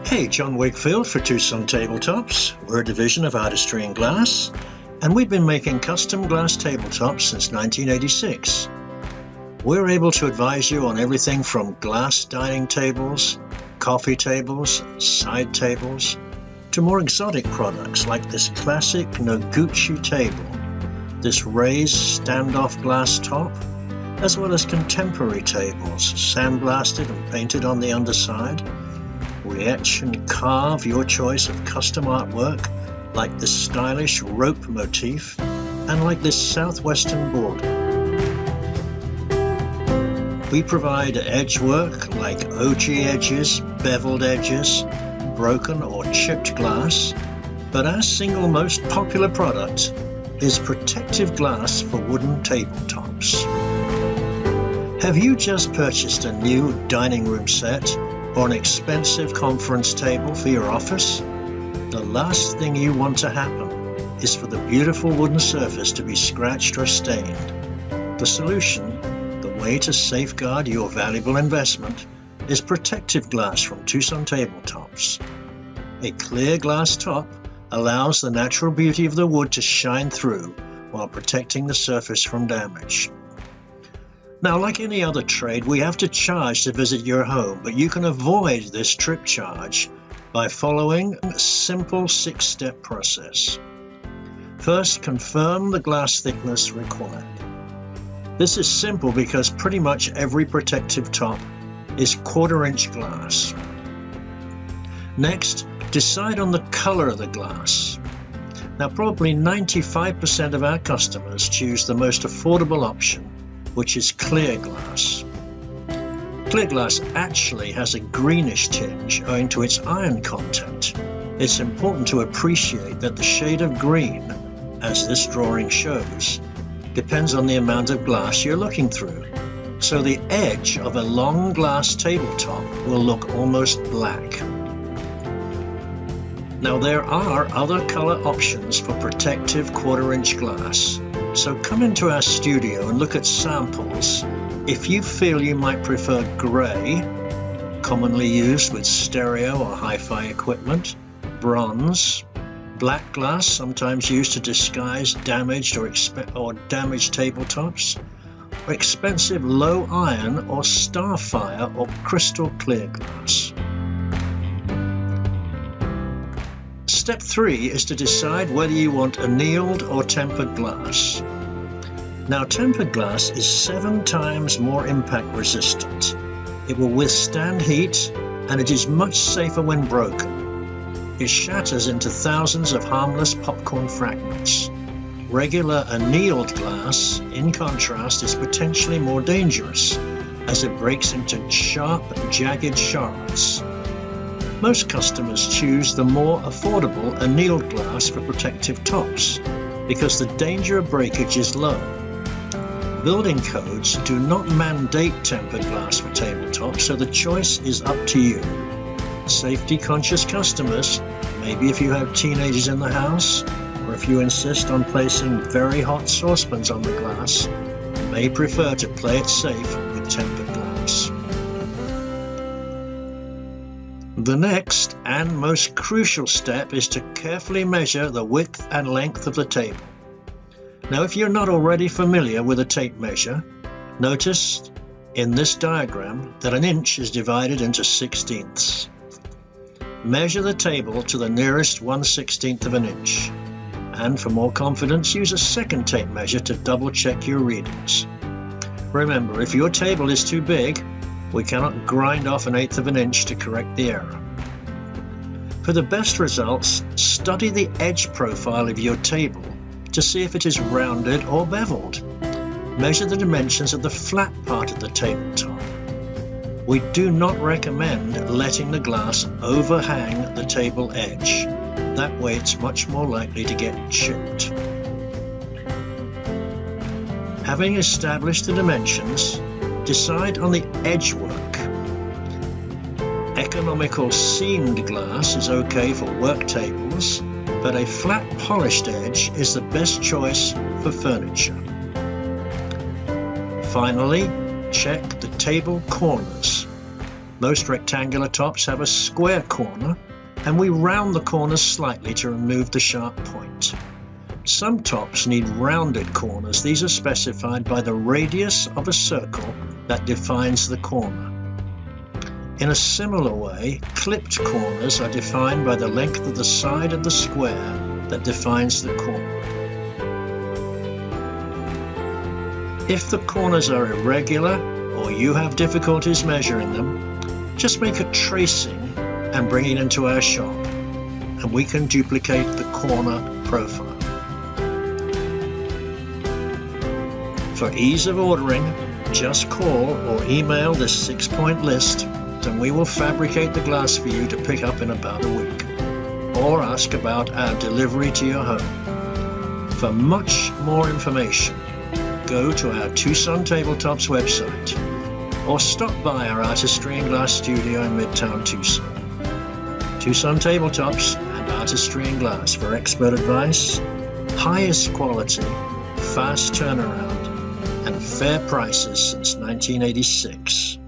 Hey, John Wakefield for Tucson Tabletops. We're a division of Artistry and Glass, and we've been making custom glass tabletops since 1986. We're able to advise you on everything from glass dining tables, coffee tables, side tables, to more exotic products like this classic Noguchi table, this raised standoff glass top, as well as contemporary tables, sandblasted and painted on the underside. We etch and carve your choice of custom artwork like this stylish rope motif and like this southwestern border. We provide edge work like OG edges, beveled edges, broken or chipped glass, but our single most popular product is protective glass for wooden tabletops. Have you just purchased a new dining room set or an expensive conference table for your office? The last thing you want to happen is for the beautiful wooden surface to be scratched or stained. The solution, the way to safeguard your valuable investment, is protective glass from Tucson Tabletops. A clear glass top allows the natural beauty of the wood to shine through while protecting the surface from damage. Now, like any other trade, we have to charge to visit your home, but you can avoid this trip charge by following a simple 6-step process. First, confirm the glass thickness required. This is simple because pretty much every protective top is 1/4-inch glass. Next, decide on the color of the glass. Now, probably 95% of our customers choose the most affordable option, which is clear glass. Clear glass actually has a greenish tinge owing to its iron content. It's important to appreciate that the shade of green, as this drawing shows, depends on the amount of glass you're looking through. So the edge of a long glass tabletop will look almost black. Now, there are other color options for protective 1/4-inch glass. So come into our studio and look at samples if you feel you might prefer gray, commonly used with stereo or hi-fi equipment, bronze, black glass, sometimes used to disguise damaged or damaged tabletops, or expensive low iron or starfire or crystal clear glass. Step 3 is to decide whether you want annealed or tempered glass. Now, tempered glass is 7 times more impact resistant. It will withstand heat, and it is much safer when broken. It shatters into thousands of harmless popcorn fragments. Regular annealed glass, in contrast, is potentially more dangerous, as it breaks into sharp, jagged shards. Most customers choose the more affordable annealed glass for protective tops because the danger of breakage is low. Building codes do not mandate tempered glass for tabletops, so the choice is up to you. Safety-conscious customers, maybe if you have teenagers in the house, or if you insist on placing very hot saucepans on the glass, may prefer to play it safe with tempered glass. The next and most crucial step is to carefully measure the width and length of the table. Now, if you're not already familiar with a tape measure, notice in this diagram that an inch is divided into 1/16. Measure the table to the nearest 1/16 of an inch, and for more confidence, use a second tape measure to double-check your readings. Remember, if your table is too big, we cannot grind off 1/8 of an inch to correct the error. For the best results, study the edge profile of your table to see if it is rounded or beveled. Measure the dimensions of the flat part of the tabletop. We do not recommend letting the glass overhang the table edge. That way it's much more likely to get chipped. Having established the dimensions, decide on the edge work. Economical seamed glass is okay for work tables, but a flat polished edge is the best choice for furniture. Finally, check the table corners. Most rectangular tops have a square corner, and we round the corners slightly to remove the sharp point. Some tops need rounded corners. These are specified by the radius of a circle that defines the corner. In a similar way, clipped corners are defined by the length of the side of the square that defines the corner. If the corners are irregular or you have difficulties measuring them, just make a tracing and bring it into our shop, and we can duplicate the corner profile. For ease of ordering, just call or email this 6-point list, and we will fabricate the glass for you to pick up in about a week. Or ask about our delivery to your home. For much more information, go to our Tucson Tabletops website or stop by our Artistry and Glass studio in Midtown Tucson. Tucson Tabletops and Artistry and Glass for expert advice, highest quality, fast turnaround, and fair prices since 1986.